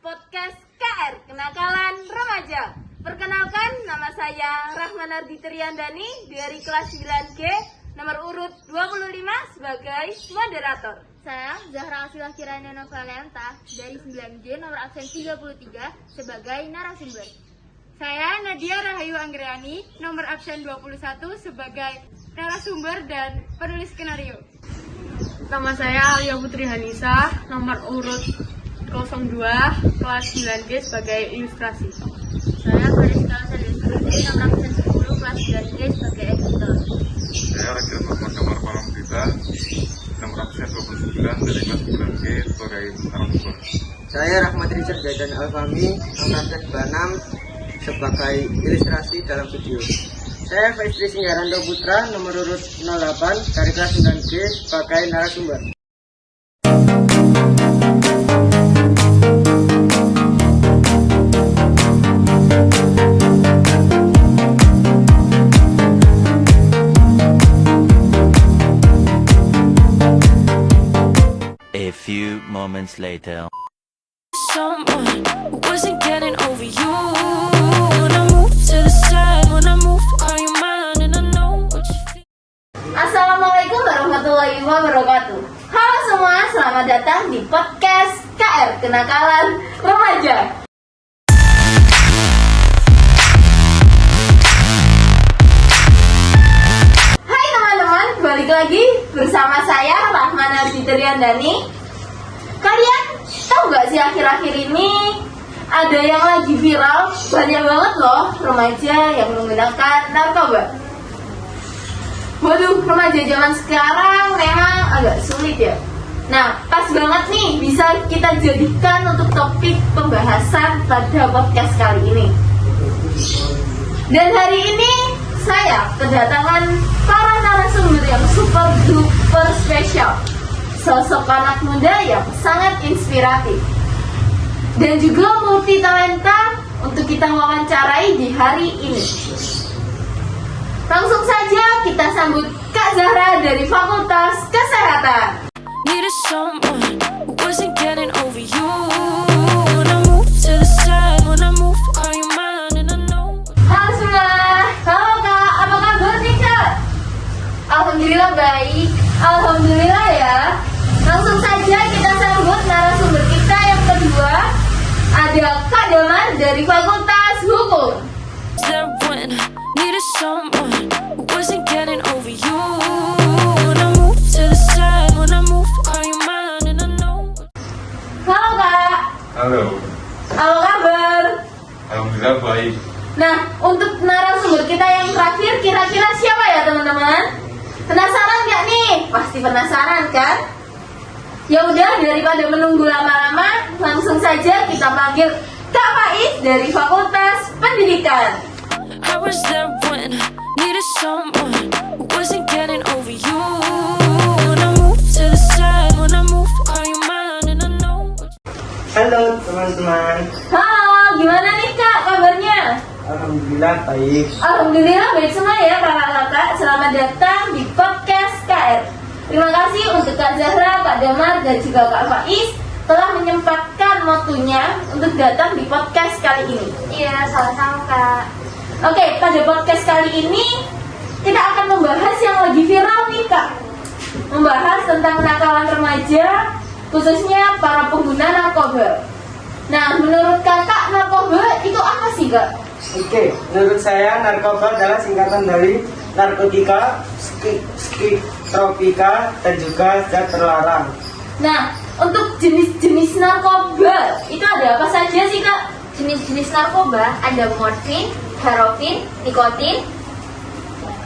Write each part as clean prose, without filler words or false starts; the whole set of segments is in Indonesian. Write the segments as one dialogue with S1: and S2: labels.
S1: Podcast KR Kenakalan Remaja. Perkenalkan, nama saya Rahmana Triandani dari kelas 9G nomor urut 25 sebagai moderator.
S2: Saya Zahra Asilah Kirana Novalianta dari 9G nomor absen 33 sebagai narasumber.
S3: Saya Nadia Rahayu Anggriani nomor absen 21 sebagai narasumber dan penulis skenario.
S4: Nama saya Alia Putri Hanisa, nomor urut 02, kelas 9G sebagai ilustrasi.
S2: Saya Fariska Sadesri, nomor absen 10, kelas 9G sebagai editor.
S5: Saya Rakyat Muhammad Kamar Paramdita, nomor absen 29 dari kelas 9G sebagai narasumber.
S6: Saya Rahmat Richard Jaidan Alfami, nomor absen 26 sebagai ilustrasi dalam video. Saya Faisri Singgarando Putra, nomor urut 08 dari kelas 9G sebagai narasumber.
S7: A few moments later.
S8: Someone who wasn't getting over you. When I move to the side, when I move, call you mine, and I know what you feel.
S1: Assalamualaikum warahmatullahi wabarakatuh. Halo semua, selamat datang di podcast KR Kenakalan Remaja. Hai teman-teman, balik lagi bersama saya Rahmana Triandani. Kalian tahu gak sih akhir-akhir ini ada yang lagi viral, banyak banget loh remaja yang menggunakan narkoba. Waduh, remaja zaman sekarang memang agak sulit ya. Nah, pas banget nih bisa kita jadikan untuk topik pembahasan pada podcast kali ini. Dan hari ini saya kedatangan para narasumber yang super duper spesial. Sosok anak muda yang sangat inspiratif dan juga multi talenta untuk kita wawancarai di hari ini. Langsung saja kita sambut Kak Zahra dari Fakultas Kesehatan.
S8: Needed someone who wasn't getting over you. When I move to the side, when I move, call you mine, and I know.
S1: Halo semua, halo Kak, apa kabar nih Kak? Alhamdulillah baik, alhamdulillah ya. Langsung saja kita sambut narasumber kita yang kedua. Ada Kak Damar dari Fakultas Hukum.
S8: There when I needed someone who wasn't getting over you. When I move to the side, when I move, call you mine, and I know.
S1: Halo Kak.
S5: Halo,
S1: Apa kabar?
S5: alhamdulillah baik.
S1: Nah, untuk narasumber kita yang terakhir kira-kira siapa ya teman-teman? Penasaran nggak nih? Pasti penasaran kan? Ya udah, daripada menunggu lama-lama, langsung saja kita panggil Kak Faiz dari Fakultas Pendidikan.
S8: I was there when I needed someone who wasn't getting over you. When I move to the side, when I move, call you mine, and I know.
S6: Halo teman-teman,
S1: Halo, gimana nih Kak kabarnya?
S6: alhamdulillah baik.
S1: Alhamdulillah baik semua ya kakak-kakak. Selamat datang di podcast KR. Terima kasih untuk Kak Zahra, Kak Damar, dan juga Kak Faiz telah menyempatkan waktunya untuk datang di podcast kali ini.
S2: Iya, sama-sama Kak.
S1: Oke, pada podcast kali ini kita akan membahas yang lagi viral nih Kak. Membahas tentang kenakalan remaja, khususnya para pengguna narkoba. Nah, menurut Kakak narkoba itu apa sih Kak?
S6: Oke, menurut saya narkoba adalah singkatan dari narkotika, psikotropika, dan juga zat terlarang.
S1: Nah, untuk jenis-jenis narkoba itu ada apa saja sih Kak?
S2: Jenis-jenis narkoba ada morfin, heroin, nikotin.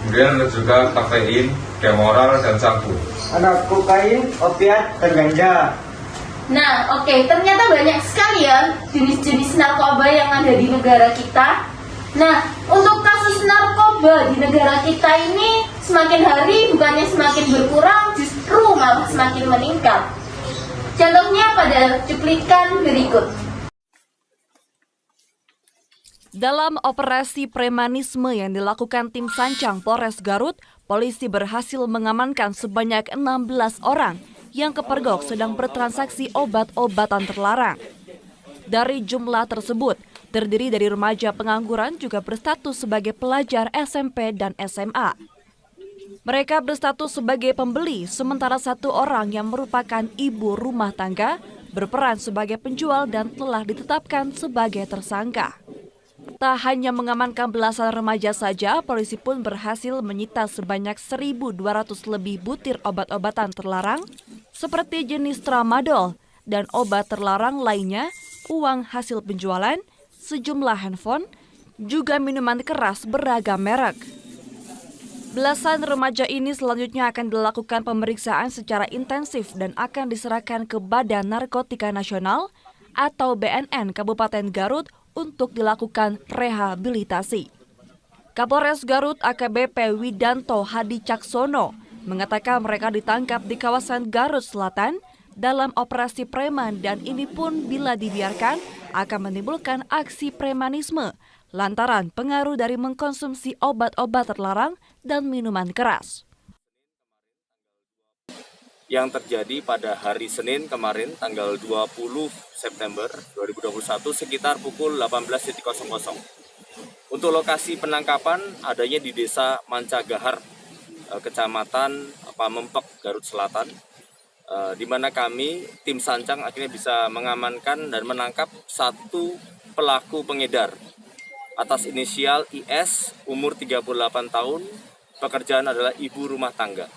S5: Kemudian ada juga kafein, kemoral, dan sabu.
S6: Ada kokain, opiat, dan ganja.
S1: Nah, oke, ternyata banyak sekali ya jenis-jenis narkoba yang ada di negara kita. Nah, untuk kasus narkoba di negara kita ini semakin hari bukannya semakin berkurang, justru malah semakin meningkat. Contohnya pada cuplikan berikut.
S9: Dalam operasi premanisme yang dilakukan tim Sancang Polres Garut, polisi berhasil mengamankan sebanyak 16 orang yang kepergok sedang bertransaksi obat-obatan terlarang. Dari jumlah tersebut, terdiri dari remaja pengangguran juga berstatus sebagai pelajar SMP dan SMA. Mereka berstatus sebagai pembeli, sementara satu orang yang merupakan ibu rumah tangga berperan sebagai penjual dan telah ditetapkan sebagai tersangka. Tak hanya mengamankan belasan remaja saja, polisi pun berhasil menyita sebanyak 1.200 lebih butir obat-obatan terlarang seperti jenis tramadol dan obat terlarang lainnya, uang hasil penjualan, sejumlah handphone, juga minuman keras beragam merek. Belasan remaja ini selanjutnya akan dilakukan pemeriksaan secara intensif dan akan diserahkan ke Badan Narkotika Nasional atau BNN Kabupaten Garut untuk dilakukan rehabilitasi. Kapolres Garut AKBP Widanto Hadi Caksono mengatakan mereka ditangkap di kawasan Garut Selatan dalam operasi preman dan ini pun bila dibiarkan akan menimbulkan aksi premanisme lantaran pengaruh dari mengkonsumsi obat-obat terlarang dan minuman keras.
S10: Yang terjadi pada hari Senin kemarin tanggal 20 September 2021 sekitar pukul 18.00. Untuk lokasi penangkapan adanya di Desa Mancagahar, Kecamatan Pamempek, Garut Selatan, di mana kami tim Sancang akhirnya bisa mengamankan dan menangkap satu pelaku pengedar atas inisial IS, umur 38 tahun, pekerjaan adalah ibu rumah tangga.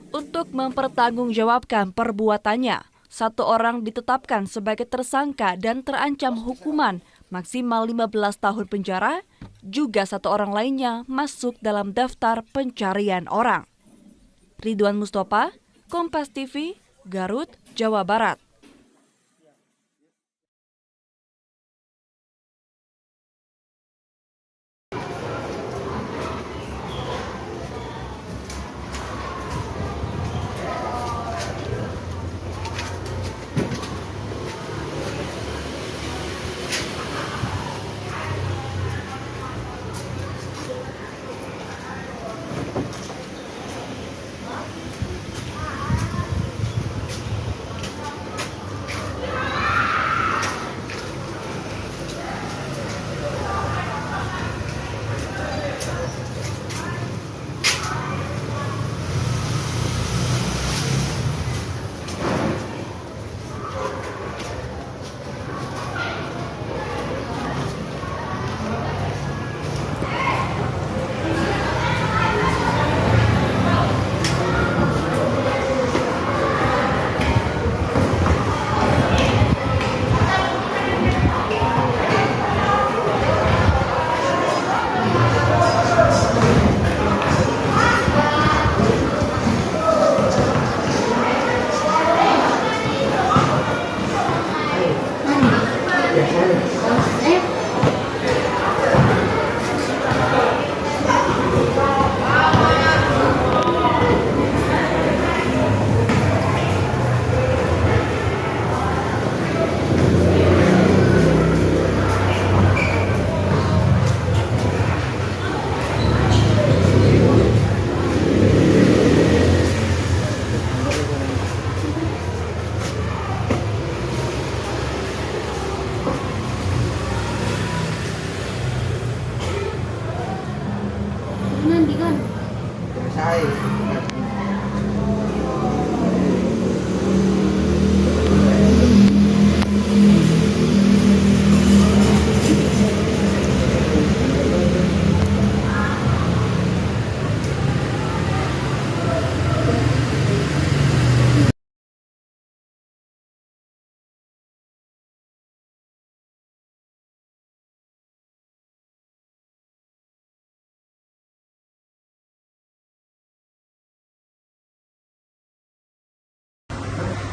S9: Untuk mempertanggungjawabkan perbuatannya, satu orang ditetapkan sebagai tersangka dan terancam hukuman maksimal 15 tahun penjara, juga satu orang lainnya masuk dalam daftar pencarian orang. Ridwan Mustafa, Kompas TV, Garut, Jawa Barat.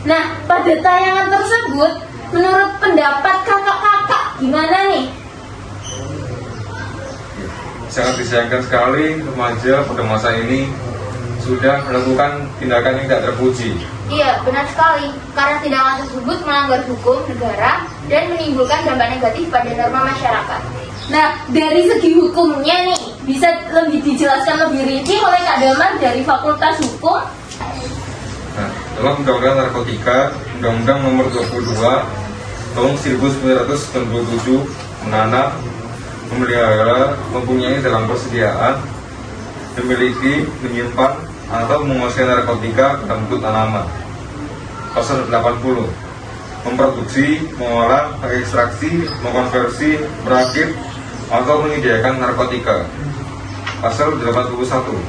S1: Nah, pada tayangan tersebut, menurut pendapat kakak-kakak, gimana nih?
S5: Sangat disayangkan sekali remaja pada masa ini sudah melakukan tindakan yang tidak terpuji.
S2: Iya, benar sekali. Karena tindakan tersebut melanggar hukum negara dan menimbulkan dampak negatif pada norma masyarakat.
S1: Nah, dari segi hukumnya nih, bisa lebih dijelaskan lebih rinci oleh Kak Damar dari Fakultas Hukum?
S5: Nah, dalam Undang-Undang Narkotika, Undang-Undang Nomor 22 Tahun 1997 menanam, memelihara, mempunyai dalam persediaan, memiliki, menyimpan, atau menguasai narkotika dalam bentuk tanaman. Pasal 80 memproduksi, mengolah, mengekstraksi, mengkonversi, merakit, atau menyediakan narkotika. Pasal 81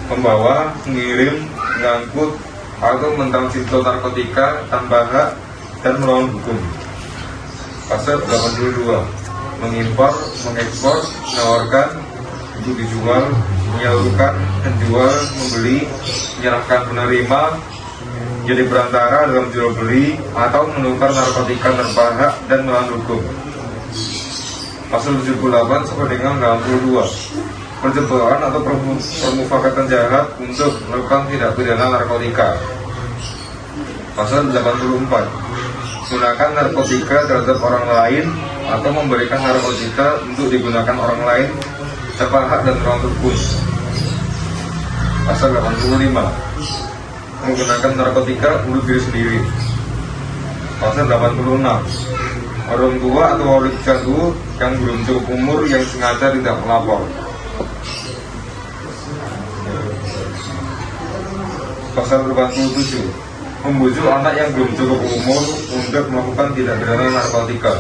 S5: membawa, mengirim, mengangkut, atau mentransito narkotika tanpa hak dan melawan hukum. Pasal 82 mengimpor, mengekspor, menawarkan untuk dijual, menyalurkan, menjual, membeli, menyerahkan penerima, jadi perantara dalam jual beli atau menukar narkotika tanpa hak dan melawan hukum. Pasal 78 sampai dengan 82 percobaan atau permufakatan jahat untuk melakukan tindak pidana narkotika. Pasal 84 gunakan narkotika terhadap orang lain atau memberikan narkotika untuk digunakan orang lain tanpa hak dan melawan hukum. Pasal 85 menggunakan narkotika untuk diri sendiri. Pasal 86 orang tua atau wali jatuh yang belum cukup umur yang sengaja tidak melapor. Pasal 87 membujuk anak yang belum cukup umur untuk melakukan tindak pidana narkotika.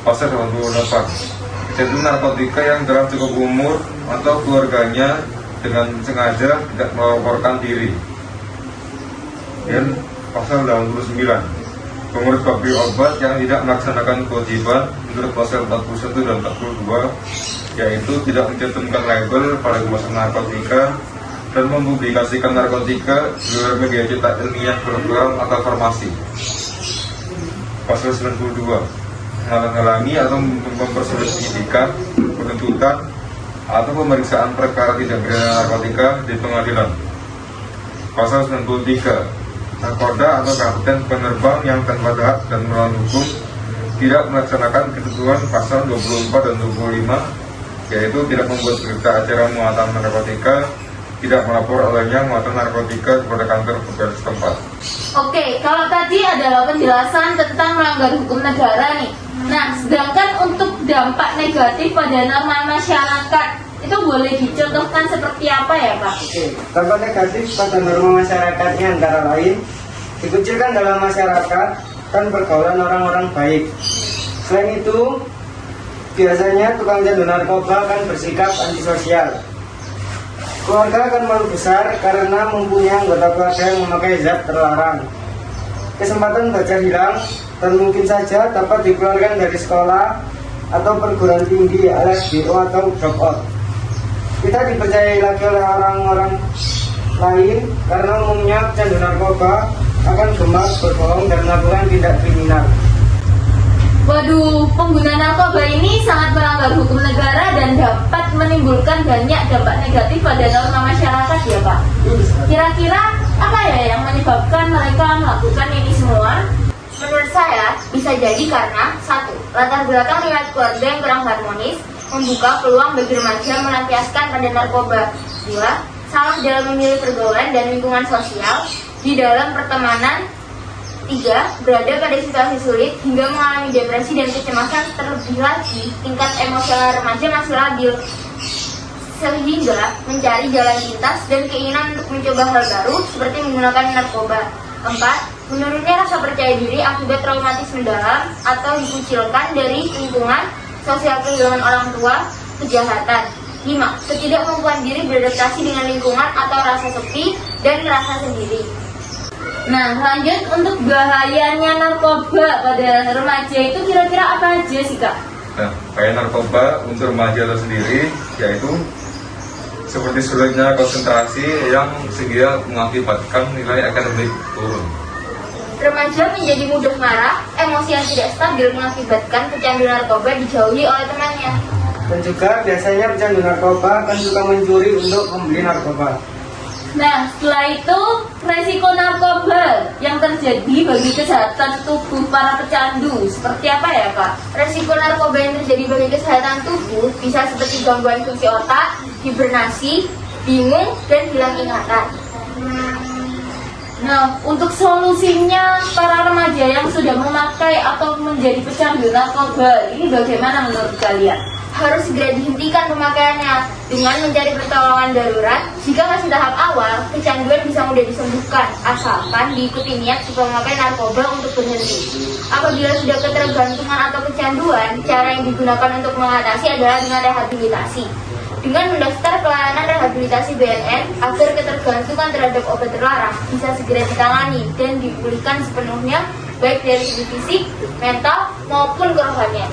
S5: Pasal 88 yaitu narkotika yang dalam cukup umur atau keluarganya dengan sengaja tidak melaporkan diri. Dan pasal 89 pengurus pabrik obat yang tidak melaksanakan kewajiban menurut pasal 41 dan 42 yaitu tidak mencantumkan label pada kemasan narkotika dan mempublikasikan narkotika di luar media cetak ilmiah, program atau farmasi. Pasal 92 menghalangi atau mempersulit penyidikan, penuntutan atau pemeriksaan perkara tindak pidana narkotika di pengadilan. Pasal 93 nakoda atau kapten penerbang yang tanpa hak dan melawan hukum tidak melaksanakan ketentuan pasal 24 dan 25 yaitu tidak membuat berita acara muatan narkotika, tidak melapor olehnya muatan narkotika kepada kantor petugas setempat.
S1: Oke, kalau tadi adalah penjelasan tentang melanggar hukum negara nih. Nah, sedangkan untuk dampak negatif pada norma masyarakat itu boleh dicontohkan seperti apa ya Pak?
S6: Oke, dampak negatif pada norma masyarakatnya antara lain dikucilkan dalam masyarakat dan pergaulan orang-orang baik. Selain itu, biasanya tukang candu narkoba akan bersikap antisosial. Keluarga akan malu besar karena mempunyai anggota keluarga yang memakai zat terlarang. Kesempatan belajar hilang dan mungkin saja dapat dikeluarkan dari sekolah atau perguruan tinggi alias BO atau drop out. Kita dipercayai lagi oleh orang-orang lain karena umumnya pecandu narkoba akan gemar berbohong dan melakukan tindak kriminal.
S1: Waduh, pengguna narkoba ini sangat melanggar hukum negara dan dapat menimbulkan banyak dampak negatif pada norma masyarakat ya Pak. Kira-kira apa ya yang menyebabkan mereka melakukan ini semua?
S2: Menurut saya, bisa jadi karena 1. Latar belakang riwayat keluarga yang kurang harmonis membuka peluang bagi remaja melampiaskan pada narkoba. 2. Salah dalam memilih pergaulan dan lingkungan sosial di dalam pertemanan. 3. Berada pada situasi sulit hingga mengalami depresi dan kecemasan. Terlebih lagi, tingkat emosional remaja masih labil. sehingga mencari jalan pintas dan keinginan untuk mencoba hal baru seperti menggunakan narkoba. 4. Menurunnya rasa percaya diri akibat traumatis mendalam atau dikucilkan dari lingkungan, sosial kehilangan orang tua, kejahatan. 5. Ketidakmampuan diri beradaptasi dengan lingkungan atau rasa sepi dan merasa sendiri.
S1: Nah, lanjut untuk bahayanya narkoba pada remaja itu kira-kira apa aja sih, Kak?
S5: Nah, bahaya narkoba untuk remaja itu sendiri yaitu seperti sulitnya konsentrasi yang sehingga mengakibatkan nilai akademik turun.
S2: Remaja menjadi mudah marah, emosi yang tidak stabil mengakibatkan pecandu narkoba dijauhi oleh temannya.
S6: Dan juga biasanya pecandu narkoba akan suka mencuri untuk membeli narkoba.
S1: Nah, setelah itu resiko narkoba yang terjadi bagi kesehatan tubuh para pecandu seperti apa ya, Kak?
S2: Resiko narkoba yang terjadi bagi kesehatan tubuh bisa seperti gangguan fungsi otak, hibernasi, bingung, dan hilang ingatan.
S1: Nah, untuk solusinya para remaja yang sudah memakai atau menjadi pecandu narkoba ini bagaimana menurut kalian?
S2: Harus segera dihentikan pemakaiannya dengan mencari pertolongan darurat. Jika masih tahap awal, kecanduan bisa mudah disembuhkan asalkan diikuti niat jika memakai narkoba untuk berhenti. Apabila sudah ketergantungan atau kecanduan, cara yang digunakan untuk mengatasi adalah dengan rehabilitasi. Dengan mendaftar ke layanan rehabilitasi BNN agar ketergantungan terhadap obat terlarang bisa segera ditangani dan dipulihkan sepenuhnya baik dari segi fisik, mental maupun kerohanian.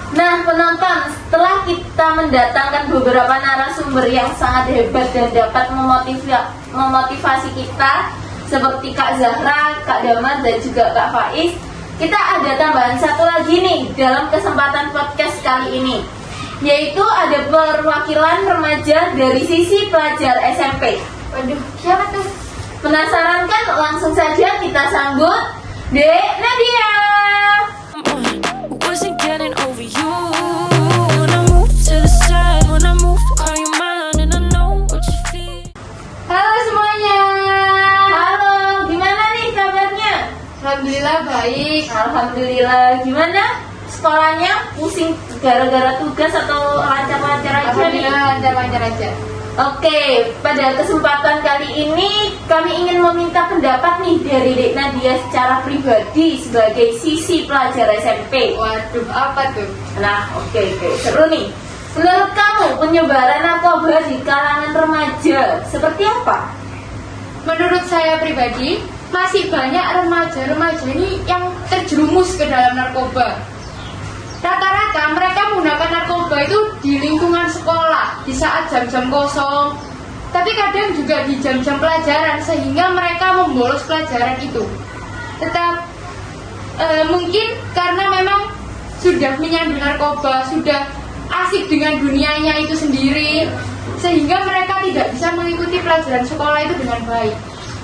S1: Nah, penonton, setelah kita mendatangkan beberapa narasumber yang sangat hebat dan dapat memotivasi kita seperti Kak Zahra, Kak Damar, dan juga Kak Faiz, kita ada tambahan satu lagi nih dalam kesempatan podcast kali ini, yaitu ada perwakilan remaja dari sisi pelajar SMP.
S2: Waduh, siapa tuh?
S1: Penasaran kan? Langsung saja kita sambut Dek Nadia.
S8: Wasn't getting over you. When I move to the side, when I move, call you mine, and I know what you feel.
S3: Halo semuanya.
S1: Halo, gimana nih kabarnya?
S3: Alhamdulillah baik.
S1: Alhamdulillah. Gimana sekolahnya? Pusing gara-gara tugas atau lancar-lancar aja nih?
S3: Alhamdulillah lancar-lancar aja.
S1: Oke, pada kesempatan kali ini kami ingin meminta pendapat nih dari Dek Nadia secara pribadi sebagai sisi pelajar SMP.
S3: Waduh, apa tuh?
S1: Nah, oke, seru nih. Menurut kamu penyebaran narkoba di kalangan remaja seperti apa?
S3: Menurut saya pribadi, masih banyak remaja-remaja ini yang terjerumus ke dalam narkoba. Rata-rata mereka menggunakan narkoba itu di lingkungan sekolah, di saat jam-jam kosong. Tapi kadang juga di jam-jam pelajaran, sehingga mereka membolos pelajaran itu. Tetap mungkin karena memang sudah menyandu narkoba, sudah asik dengan dunianya itu sendiri, sehingga mereka tidak bisa mengikuti pelajaran sekolah itu dengan baik.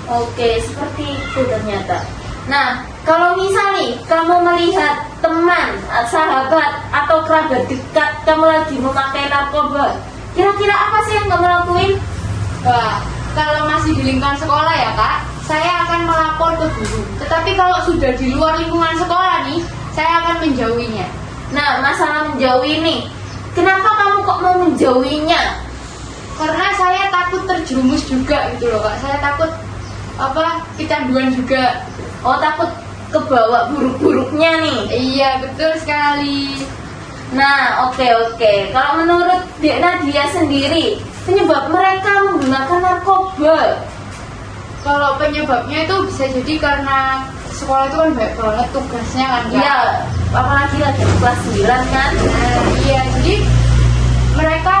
S1: Oke, seperti itu ternyata. Nah, kalau misal nih kamu melihat teman, sahabat, atau kerabat dekat kamu lagi memakai narkoba, kira-kira apa sih yang kamu lakuin?
S3: Wah, kalau masih di lingkungan sekolah ya Kak, saya akan melapor ke guru. Tetapi kalau sudah di luar lingkungan sekolah nih, saya akan menjauhinya.
S1: Nah, masalah menjauhi nih, kenapa kamu kok mau menjauhinya?
S3: Karena saya takut terjerumus juga gitu loh Kak. Saya takut kecanduan juga.
S1: Oh, takut kebawa buruk-buruknya nih?
S3: Iya, betul sekali.
S1: Nah, oke. Kalau menurut Dek Nadia sendiri, penyebab mereka menggunakan narkoba?
S3: Kalau penyebabnya itu bisa jadi karena sekolah itu kan banyak banget tugasnya kan Kak?
S1: Iya, apalagi lagi kelas 9 kan?
S3: Iya, jadi mereka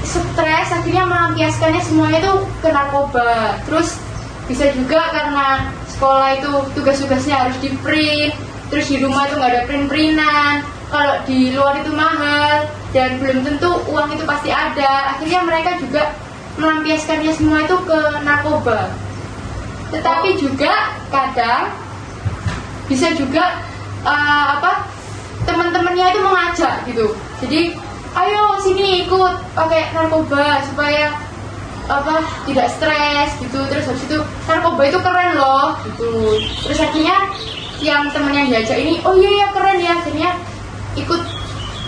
S3: stres, akhirnya melampiaskannya semuanya itu ke narkoba. Terus bisa juga karena sekolah itu tugas-tugasnya harus di print, terus di rumah itu nggak ada print-printan. Kalau di luar itu mahal dan belum tentu uang itu pasti ada. Akhirnya mereka juga melampiaskannya semua itu ke narkoba. Tetapi juga kadang bisa juga teman-temannya itu mengajak gitu. Jadi ayo sini ikut pakai narkoba supaya tidak stres gitu. Terus habis itu narkoba itu keren loh gitu. Terus akhirnya yang temen yang diajak ini, oh iya keren ya, akhirnya ikut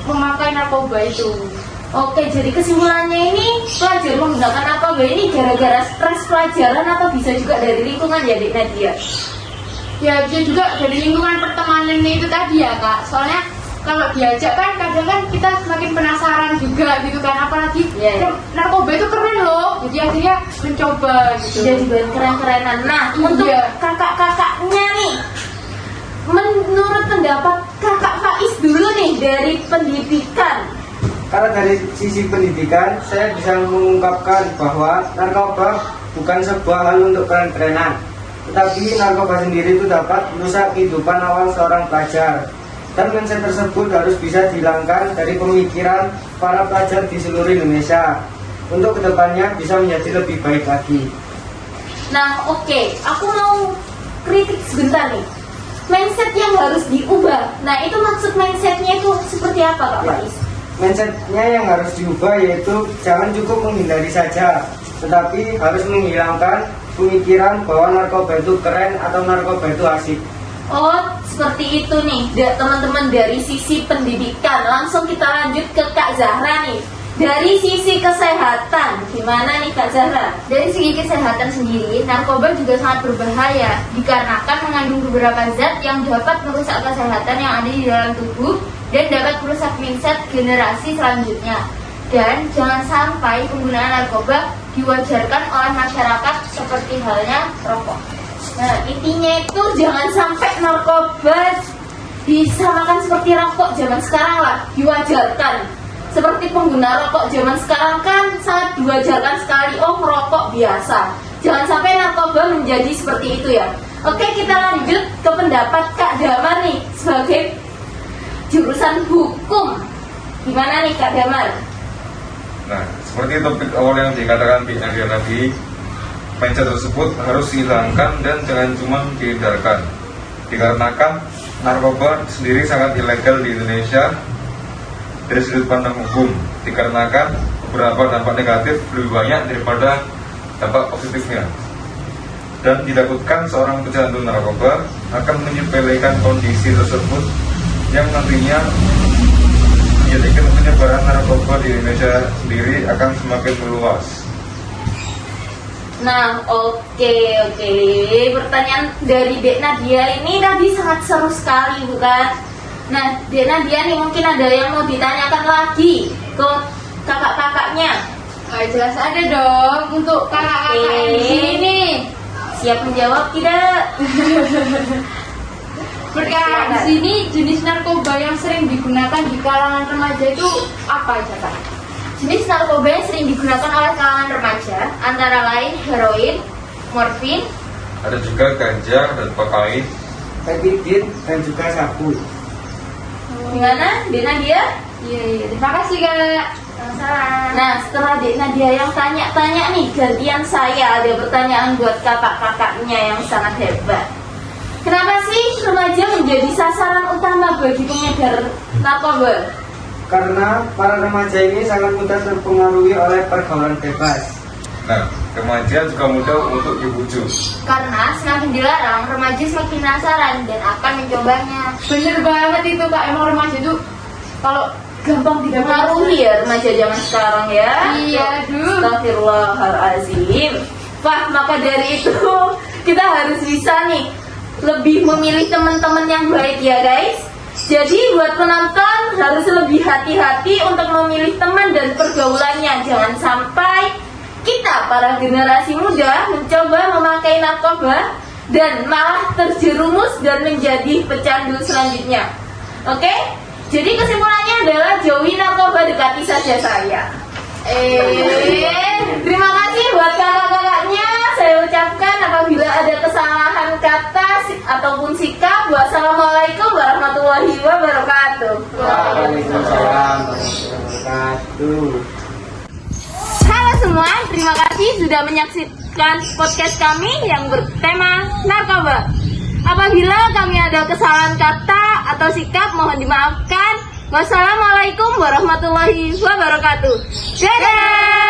S3: memakai narkoba itu.
S1: Oke, jadi kesimpulannya ini pelajar menggunakan narkoba ini gara-gara stres pelajaran atau bisa juga dari lingkungan ya, Dek Nadia?
S3: Ya bisa juga dari lingkungan pertemanan itu tadi ya Kak. Soalnya kalau diajak kan kadang kan kita semakin penasaran juga gitu kan, apalagi narkoba itu keren loh, jadi akhirnya mencoba gitu.
S1: Jadi bahan keren-kerenan. Nah, untuk kakak-kakaknya nih, menurut pendapat kakak Faiz dulu nih dari pendidikan.
S6: Karena dari sisi pendidikan, saya bisa mengungkapkan bahwa narkoba bukan sebuah hal untuk keren-kerenan, tetapi narkoba sendiri itu dapat merusak kehidupan awal seorang pelajar. Dan mindset tersebut harus bisa dihilangkan dari pemikiran para pelajar di seluruh Indonesia untuk kedepannya bisa menjadi lebih baik lagi.
S1: Nah, oke, aku mau kritik sebentar nih. Mindset yang harus diubah. Nah, itu maksud mindsetnya itu seperti apa, Kak Faiz?
S6: Mindsetnya yang harus diubah yaitu jangan cukup menghindari saja, tetapi harus menghilangkan pemikiran bahwa narkoba itu keren atau narkoba itu asik.
S1: Oh, seperti itu nih, teman-teman dari sisi pendidikan. Langsung kita lanjut ke Kak Zahra nih. Dari sisi kesehatan, gimana nih Kak Zahra?
S2: Dari segi kesehatan sendiri, narkoba juga sangat berbahaya dikarenakan mengandung beberapa zat yang dapat merusak kesehatan yang ada di dalam tubuh dan dapat merusak mindset generasi selanjutnya. Dan jangan sampai penggunaan narkoba diwajarkan oleh masyarakat seperti halnya rokok.
S1: Nah, intinya itu jangan sampai narkoba disamakan seperti rokok zaman sekarang lah, diwajarkan. Seperti pengguna rokok zaman sekarang kan sangat diwajarkan sekali, oh rokok biasa. Jangan sampai narkoba menjadi seperti itu ya. Oke, kita lanjut ke pendapat Kak Damar nih sebagai jurusan hukum. Gimana nih Kak Damar?
S5: Nah, seperti topik awal yang dikatakan Bi Nadia tadi, mindset tersebut harus dihilangkan dan jangan cuma dihindarkan. Dikarenakan narkoba sendiri sangat ilegal di Indonesia dari sudut pandang hukum, dikarenakan beberapa dampak negatif lebih banyak daripada dampak positifnya. Dan ditakutkan seorang pecandu narkoba akan menyepelekan kondisi tersebut yang nantinya menjadikan penyebaran narkoba di Indonesia sendiri akan semakin meluas.
S1: Nah, oke. Pertanyaan dari Dek Nadia ini tadi sangat seru sekali, bukan? Nah, Dek Nadia nih mungkin ada yang mau ditanyakan lagi ke kakak-kakaknya.
S3: Jelas ada dong untuk kakak-kakak yang di sini nih.
S1: Siap menjawab tidak?
S3: Berkait di sini jenis narkoba yang sering digunakan di kalangan remaja itu apa aja Kak?
S2: Jenis narkoba yang sering digunakan oleh kalangan remaja antara lain heroin, morfin,
S5: Ada juga ganja dan kokain,
S6: Pepidin dan juga sabu.
S1: Gimana, Dek Nadia?
S3: Iya, terima kasih Kak.
S1: Nah, setelah Dek Nadia yang tanya-tanya nih, gantian saya ada pertanyaan buat kakak-kakaknya yang sangat hebat. Kenapa sih remaja menjadi sasaran utama bagi pengedar narkoba?
S6: Karena para remaja ini sangat mudah terpengaruhi oleh pergaulan bebas.
S5: Nah, remaja juga mudah untuk dibujuk.
S2: karena semakin dilarang, remaja semakin penasaran dan akan mencobanya.
S3: Bener banget itu Kak, emang remaja itu kalau gampang
S1: Dipengaruhi ya remaja zaman sekarang ya.
S3: Iya, aduh.
S1: Astagfirullahaladzim. Wah, maka dari itu kita harus bisa nih lebih memilih teman-teman yang baik ya guys. Jadi buat penonton harus lebih hati-hati untuk memilih teman dan pergaulannya. Jangan sampai kita para generasi muda mencoba memakai narkoba dan malah terjerumus dan menjadi pecandu selanjutnya. Oke? Jadi kesimpulannya adalah jauhi narkoba, dekati saja saya. Terima kasih buat kakak-kakaknya. Saya ucapkan apabila ada kesalahan kata ataupun sikap, wassalamualaikum warahmatullahi wabarakatuh.
S6: Waalaikumsalam warahmatullahi wabarakatuh.
S1: Halo semua, terima kasih sudah menyaksikan podcast kami yang bertema narkoba. Apabila kami ada kesalahan kata atau sikap, mohon dimaafkan. Wassalamualaikum warahmatullahi wabarakatuh. Dadah.